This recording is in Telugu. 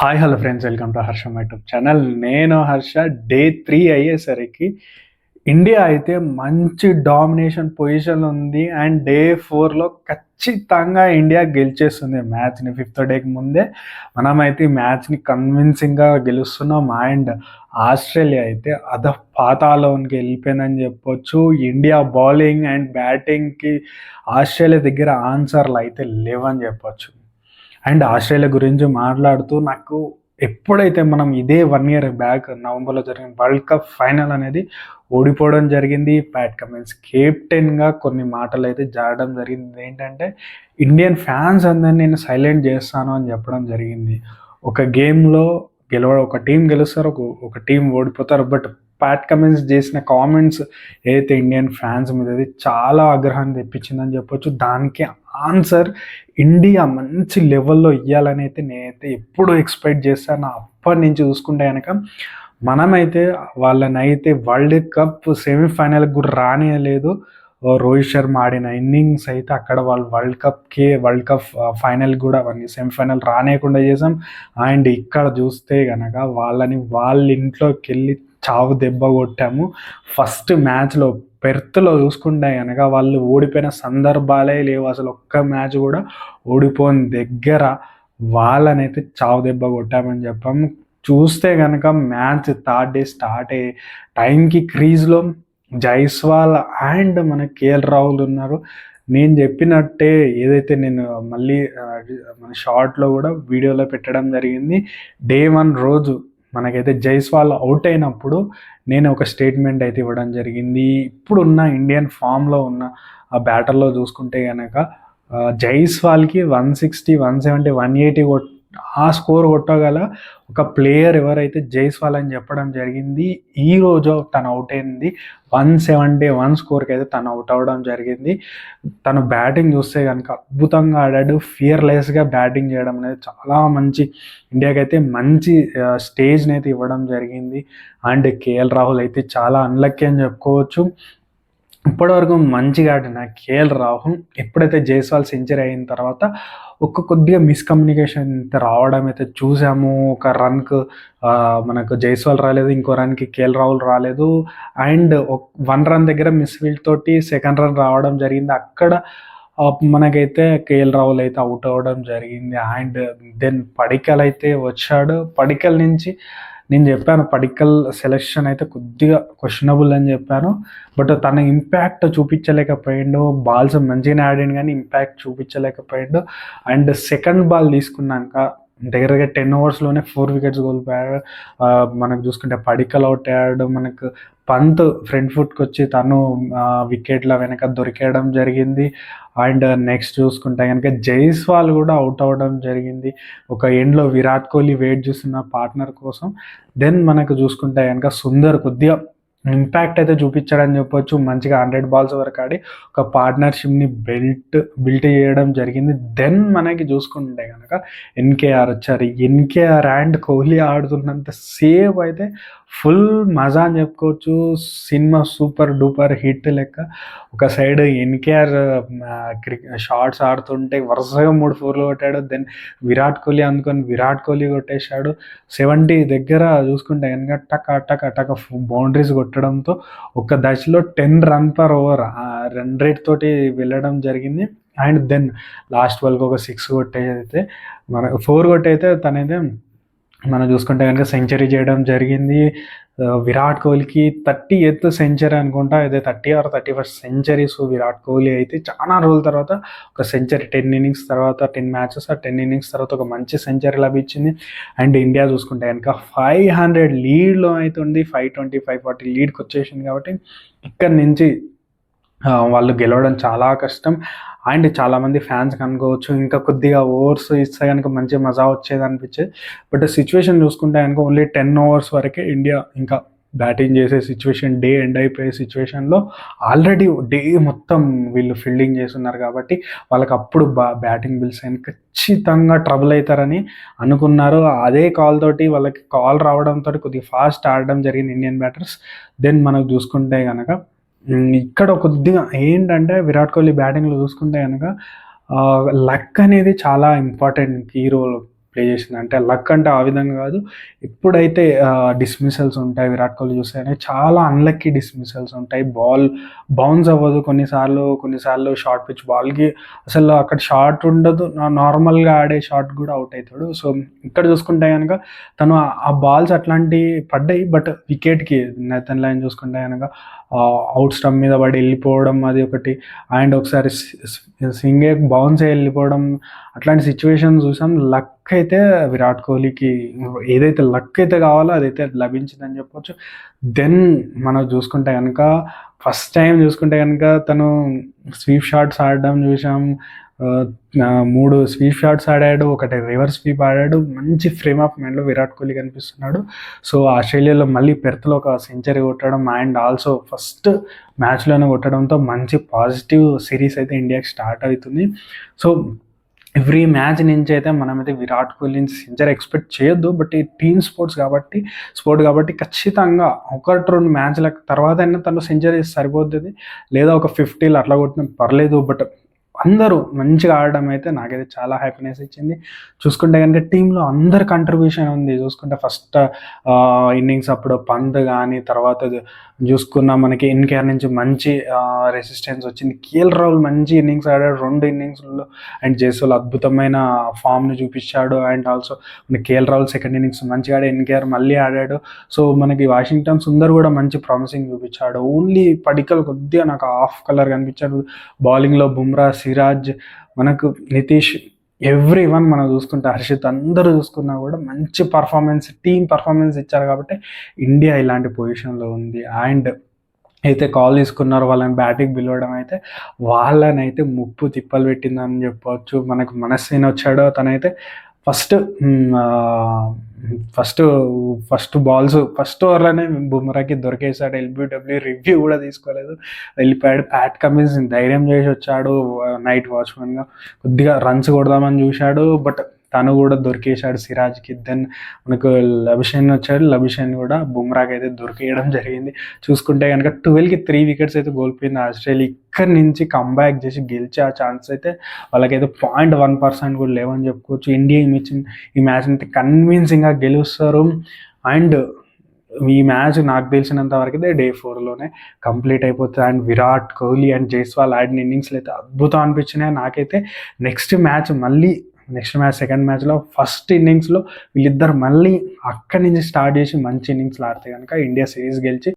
Hi hello friends, welcome to Harsha YouTube channel. నేను హర్ష. డే 3 అయ్యేసరికి ఇండియా అయితే మంచి డామినేషన్ పొజిషన్ ఉంది అండ్ డే 4లో ఖచ్చితంగా ఇండియా గెలిచేస్తుంది మ్యాచ్ని. ఫిఫ్త్ డేకి ముందే మనమైతే ఈ మ్యాచ్ని కన్విన్సింగ్గా గెలుస్తున్నాం. అండ్ ఆస్ట్రేలియా అయితే పాతాళంకి వెళ్ళిపోయిందని చెప్పొచ్చు. ఇండియా బౌలింగ్ అండ్ బ్యాటింగ్కి ఆస్ట్రేలియా దగ్గర ఆన్సర్లు అయితే లేవని చెప్పొచ్చు. అండ్ ఆస్ట్రేలియా గురించి మాట్లాడుతూ నాకు ఎప్పుడైతే మనం ఇదే 1 year బ్యాక్ నవంబర్లో జరిగిన వరల్డ్ కప్ ఫైనల్ అనేది ఓడిపోవడం జరిగింది. ప్యాట్ కమిన్స్ కెప్టెన్గా కొన్ని మాటలు అయితే జారడం జరిగింది. ఏంటంటే ఇండియన్ ఫ్యాన్స్ అందరినీ నేను సైలెంట్ చేస్తాను అని చెప్పడం జరిగింది. ఒక గేమ్లో ఒక టీం గెలుస్తారు, ఒక టీం ఓడిపోతారు. బట్ ప్యాట్ కమిన్స్ చేసిన కామెంట్స్ ఏదైతే ఇండియన్ ఫ్యాన్స్ మీద చాలా ఆగ్రహాన్ని తెప్పించిందని చెప్పొచ్చు. దానికి ఆన్సర్ ఇండియా మంచి లెవెల్లో ఇవ్వాలని అయితే నేనైతే ఎప్పుడు ఎక్స్పెక్ట్ చేస్తాను. అప్పటి నుంచి చూసుకుంటే కనుక మనమైతే వాళ్ళనైతే వరల్డ్ కప్ సెమీఫైనల్కి కూడా రానియలేదు. రోహిత్ శర్మ ఆడిన ఇన్నింగ్స్ అయితే అక్కడ వాళ్ళు వరల్డ్ కప్ ఫైనల్ కూడా సెమీఫైనల్ రానియకుండా చేసాం. అండ్ ఇక్కడ చూస్తే కనుక వాళ్ళ ఇంట్లోకి వెళ్ళి చావు దెబ్బ కొట్టాము. ఫస్ట్ మ్యాచ్లో పెర్త్లో చూసుకుంటే కనుక వాళ్ళు ఓడిపోయిన సందర్భాలే లేవు. అసలు ఒక్క మ్యాచ్ కూడా ఓడిపోయిన దగ్గర వాళ్ళనైతే చావు దెబ్బ కొట్టామని చెప్పాము. చూస్తే కనుక మ్యాచ్ థర్డ్ డే స్టార్ట్ అయ్యే టైంకి క్రీజ్లో జైస్వాల్ అండ్ మన కేఎల్ రాహుల్ ఉన్నారు. నేను చెప్పినట్టే ఏదైతే నేను మళ్ళీ మన షార్ట్లో కూడా వీడియోలో పెట్టడం జరిగింది. డే 1 రోజు మనకైతే జైస్వాల్ అవుట్ అయినప్పుడు నేను ఒక స్టేట్మెంట్ అయితే ఇవ్వడం జరిగింది. ఇప్పుడున్న ఇండియన్ ఫామ్లో ఉన్న ఆ బ్యాటర్లో చూసుకుంటే కనుక జైస్వాల్కి 160, 170, 180 ఆ స్కోర్ కొట్టగల ఒక ప్లేయర్ ఎవరైతే జైస్వాల్ అని చెప్పడం జరిగింది. ఈరోజు తను అవుట్ అయింది 171 స్కోర్కి అయితే తను అవుట్ అవ్వడం జరిగింది. తను బ్యాటింగ్ చూస్తే కనుక అద్భుతంగా ఆడాడు. ఫియర్లెస్గా బ్యాటింగ్ చేయడం అనేది చాలా మంచి ఇండియాకి అయితే మంచి స్టేజ్ని అయితే ఇవ్వడం జరిగింది. అండ్ కేఎల్ రాహుల్ అయితే చాలా అన్లక్కీ అని చెప్పుకోవచ్చు. ఇప్పటివరకు మంచిగా ఆడిన కేఎల్ రాహుల్ ఎప్పుడైతే జైస్వాల్ సెంచరీ అయిన తర్వాత కొద్దిగా మిస్కమ్యూనికేషన్ రావడం అయితే చూసాము. ఒక రన్కు మనకు జైస్వాల్ రాలేదు, ఇంకో రన్కి కేఎల్ రాహుల్ రాలేదు. అండ్ 1 run దగ్గర మిస్ఫీల్డ్ తోటి సెకండ్ రన్ రావడం జరిగింది. అక్కడ మనకైతే కేఎల్ రాహుల్ అయితే అవుట్ అవ్వడం జరిగింది. అండ్ దెన్ పడికల్ అయితే వచ్చాడు. పడికల్ నుంచి నేను చెప్పాను పడికల్ సెలెక్షన్ అయితే కొద్దిగా క్వశ్చనబుల్ అని చెప్పాను. బట్ తన ఇంపాక్ట్ చూపించలేకపోయిండు. బాల్స్ మంచిగానే ఆడాడు కానీ ఇంపాక్ట్ చూపించలేకపోయిండు. అండ్ సెకండ్ బాల్ తీసుకున్నాక దగ్గరగా 10 overs 4 wickets కోల్పోయాడు. మనకు చూసుకుంటే పడికల్ అవుట్ అయ్యాడు. మనకు పంత్ ఫ్రంట్ ఫుట్కి వచ్చి తను వికెట్ల వెనక దొరికేయడం జరిగింది. అండ్ నెక్స్ట్ చూసుకుంటే కనుక జైస్వాల్ కూడా అవుట్ అవ్వడం జరిగింది. ఒక ఎండ్లో విరాట్ కోహ్లీ వెయిట్ చేస్తున్న పార్ట్నర్ కోసం. దెన్ మనకు చూసుకుంటే కనుక సుందర్ కొద్దిగా ఇంపాక్ట్ అయితే చూపించాడని చెప్పొచ్చు. మంచిగా 100 balls వరకు ఆడి ఒక పార్ట్నర్షిప్ని బిల్ట్ చేయడం జరిగింది. దెన్ మనకి చూసుకుంటే కనుక ఎన్కేఆర్ వచ్చారు. ఎన్కేఆర్ అండ్ కోహ్లీ ఆడుతున్నంత సేఫ్ అయితే ఫుల్ మజా అని చెప్పుకోవచ్చు. సినిమా సూపర్ డూపర్ హిట్ లెక్క. ఒక సైడ్ ఎన్కేఆర్ షార్ట్స్ ఆడుతుంటే వరుసగా 3 4 కొట్టాడు. దెన్ విరాట్ కోహ్లీ కొట్టేశాడు. 70 దగ్గర చూసుకుంటే కనుక టక బౌండరీస్ కొట్టడంతో ఒక దశలో 10 runs/over రన్ రేట్ తోటి వెళ్ళడం జరిగింది. అండ్ దెన్ లాస్ట్ వాళ్ళకి ఒక 6 కొట్టయితే 4 కొట్టయితే తనైతే మనం చూసుకుంటే కనుక సెంచరీ చేయడం జరిగింది. విరాట్ కోహ్లీకి 30th సెంచరీ అనుకుంటా, ఇదే 30 or 31st century. So Virat Kohli అయితే చాలా రోజుల తర్వాత ఒక సెంచరీ, 10 innings తర్వాత 10 matches 10 innings తర్వాత ఒక మంచి సెంచరీ లభించింది. అండ్ ఇండియా చూసుకుంటే కనుక 500 లీడ్లో అయితే ఉంది. 520, 540 లీడ్కి వచ్చేసింది. కాబట్టి ఇక్కడి నుంచి వాళ్ళు గెలవడం చాలా కష్టం. అండ్ చాలామంది ఫ్యాన్స్ అనుకోవచ్చు ఇంకా కొద్దిగా ఓవర్స్ ఇస్తే కనుక మంచి మజా వచ్చేది అనిపించేది. బట్ సిచ్యువేషన్ చూసుకుంటే కనుక ఓన్లీ 10 overs వరకే ఇండియా ఇంకా బ్యాటింగ్ చేసే సిచ్యువేషన్, డే ఎండ్ అయిపోయే సిచ్యువేషన్లో ఆల్రెడీ డే మొత్తం వీళ్ళు ఫీల్డింగ్ చేస్తున్నారు. కాబట్టి వాళ్ళకి అప్పుడు బ్యాటింగ్ బిల్స్ అయిన ఖచ్చితంగా ట్రబుల్ అవుతారని అనుకున్నారు. అదే కాల్ తోటి వాళ్ళకి కాల్ రావడంతో కొద్దిగా ఫాస్ట్ ఆడడం జరిగింది ఇండియన్ బ్యాటర్స్. దెన్ మనకు చూసుకుంటే కనుక ఇక్కడ కొద్దిగా ఏంటంటే విరాట్ కోహ్లీ బ్యాటింగ్లో చూసుకుంటే కనుక లక్ అనేది చాలా ఇంపార్టెంట్ ఈ రోల్. ప్లే చేసింది. అంటే లక్ అంటే ఆ విధంగా కాదు. ఎప్పుడైతే డిస్మిసల్స్ ఉంటాయి విరాట్ కోహ్లీ చూస్తేనే చాలా అన్‌లక్కీ డిస్మిసల్స్ ఉంటాయి. బాల్ బౌన్స్ అవ్వదు కొన్నిసార్లు షార్ట్ పిచ్ బాల్‌కి అసలు అక్కడ షాట్ ఉండదు. నార్మల్‌గా ఆడే షాట్ కూడా అవుట్ అయితాడు. సో, ఇక్కడ చూసుకుంటే గనక తను ఆ బాల్స్ అట్లాంటివి పడ్డాయి. బట్ వికెట్‌కి నేథన్ లయన్ చూసుకుంటే గనక అవుట్ స్టంప్ మీద పడి వెళ్ళిపోవడం అది ఒకటి. అండ్ ఒకసారి సింగే బౌన్స్ అయ్యి వెళ్ళిపోవడం అట్లాంటి సిచ్యువేషన్ చూసాం. లక్ అయితే విరాట్ కోహ్లీకి ఏదైతే లక్ అయితే కావాలో అదైతే లభించిందని చెప్పొచ్చు. దెన్ మనం చూసుకుంటే కనుక ఫస్ట్ టైం చూసుకుంటే కనుక తను స్వీప్ షాట్స్ ఆడడం చూసాం. 3 స్వీప్ షాట్స్ ఆడాడు, ఒకటి రివర్స్ స్వీప్ ఆడాడు. మంచి ఫ్రేమ్ ఆఫ్ మైండ్లో విరాట్ కోహ్లీ కనిపిస్తున్నాడు. సో, ఆస్ట్రేలియాలో మళ్ళీ పెర్త్లో ఒక సెంచరీ కొట్టడం అండ్ ఆల్సో ఫస్ట్ మ్యాచ్లోనే కొట్టడంతో మంచి పాజిటివ్ సిరీస్ అయితే ఇండియాకి స్టార్ట్ అవుతుంది. సో, ఎవ్రీ మ్యాచ్ నుంచి అయితే మనమైతే విరాట్ కోహ్లీ సెంచరీ ఎక్స్పెక్ట్ చేయొద్దు. బట్ ఈ టీమ్ స్పోర్ట్ కాబట్టి ఖచ్చితంగా 1-2 మ్యాచ్ల తర్వాత అయినా తను సెంచరీ సరిపోతుంది. లేదా ఒక 50 అట్లా కొట్టినా పర్లేదు. బట్ అందరూ మంచిగా ఆడడం అయితే నాకైతే చాలా హ్యాపీనెస్ ఇచ్చింది. చూసుకుంటే కనుక టీంలో అందరి కంట్రిబ్యూషన్ ఉంది. చూసుకుంటే ఫస్ట్ ఇన్నింగ్స్ అప్పుడు పంత్ కానీ, తర్వాత చూసుకున్న మనకి ఎన్కేఆర్ నుంచి మంచి రెసిస్టెన్స్ వచ్చింది. కేఎల్ రాహుల్ మంచి ఇన్నింగ్స్ ఆడాడు 2 ఇన్నింగ్స్లో. అండ్ జైస్వాల్ అద్భుతమైన ఫామ్ని చూపించాడు. అండ్ ఆల్సో మన కేఎల్ రాహుల్ సెకండ్ ఇన్నింగ్స్ మంచిగా ఆడి ఎన్కేఆర్ మళ్ళీ ఆడాడు. సో, మనకి వాషింగ్టన్ సుందర్ కూడా మంచి ప్రామిసింగ్ చూపించాడు. ఓన్లీ పడికల్ కొద్దిగా నాకు ఆఫ్ కలర్ కనిపించాడు. బౌలింగ్లో బుమ్రా, సిరాజ్, మనకు నితీష్, ఎవ్రీవన్ మనం చూసుకుంటే హర్షిత్ అందరూ చూసుకున్నా కూడా మంచి టీమ్ పర్ఫార్మెన్స్ ఇచ్చారు కాబట్టి ఇండియా ఇలాంటి పొజిషన్లో ఉంది. అండ్ అయితే కాల్ తీసుకున్నారో వాళ్ళని బ్యాటింగ్ పిలవడం అయితే వాళ్ళనైతే ముప్పు తిప్పలు పెట్టిందని చెప్పవచ్చు. మనకు మనస్సేన వచ్చాడో తనైతే ఫస్ట్ ఓవర్లోనే బుమ్రాకి దొరికేసాడు. ఎల్బిడబ్ల్యూ రివ్యూ కూడా తీసుకోలేదు, వెళ్ళిపోయాడు. ప్యాట్ కమిన్స్ ధైర్యం చేసి వచ్చాడు నైట్ వాచ్మెన్గా. కొద్దిగా రన్స్ కొడదామని చూశాడు, బట్ తను కూడా దొరికేశాడు సిరాజ్కి. దెన్ మనకు లబిషెన్ వచ్చాడు, లబిషెన్ కూడా బుమ్రాకి అయితే దొరికేయడం జరిగింది. చూసుకుంటే కనుక 12కి 3 వికెట్స్ అయితే కోల్పోయింది ఆస్ట్రేలియా. ఇక్కడి నుంచి కంబ్యాక్ చేసి గెలిచే ఆ ఛాన్స్ అయితే వాళ్ళకైతే 0.1% కూడా లేవని చెప్పుకోవచ్చు. ఇండియా ఈ మ్యాచ్ అయితే కన్విన్సింగ్గా గెలుస్తారు. అండ్ ఈ మ్యాచ్ నాకు తెలిసినంత వరకు అయితే Day 4లోనే కంప్లీట్ అయిపోతుంది. అండ్ విరాట్ కోహ్లీ అండ్ జైస్వాల్ ఆడిన ఇన్నింగ్స్లు అయితే అద్భుతం అనిపించినాయి నాకైతే. నెక్స్ట్ మ్యాచ్ సెకండ్ మ్యాచ్లో ఫస్ట్ ఇన్నింగ్స్లో వీళ్ళిద్దరు మళ్ళీ అక్కడి నుంచి స్టార్ట్ చేసి మంచి ఇన్నింగ్స్లు ఆడితే కనుక ఇండియా సిరీస్ గెలిచి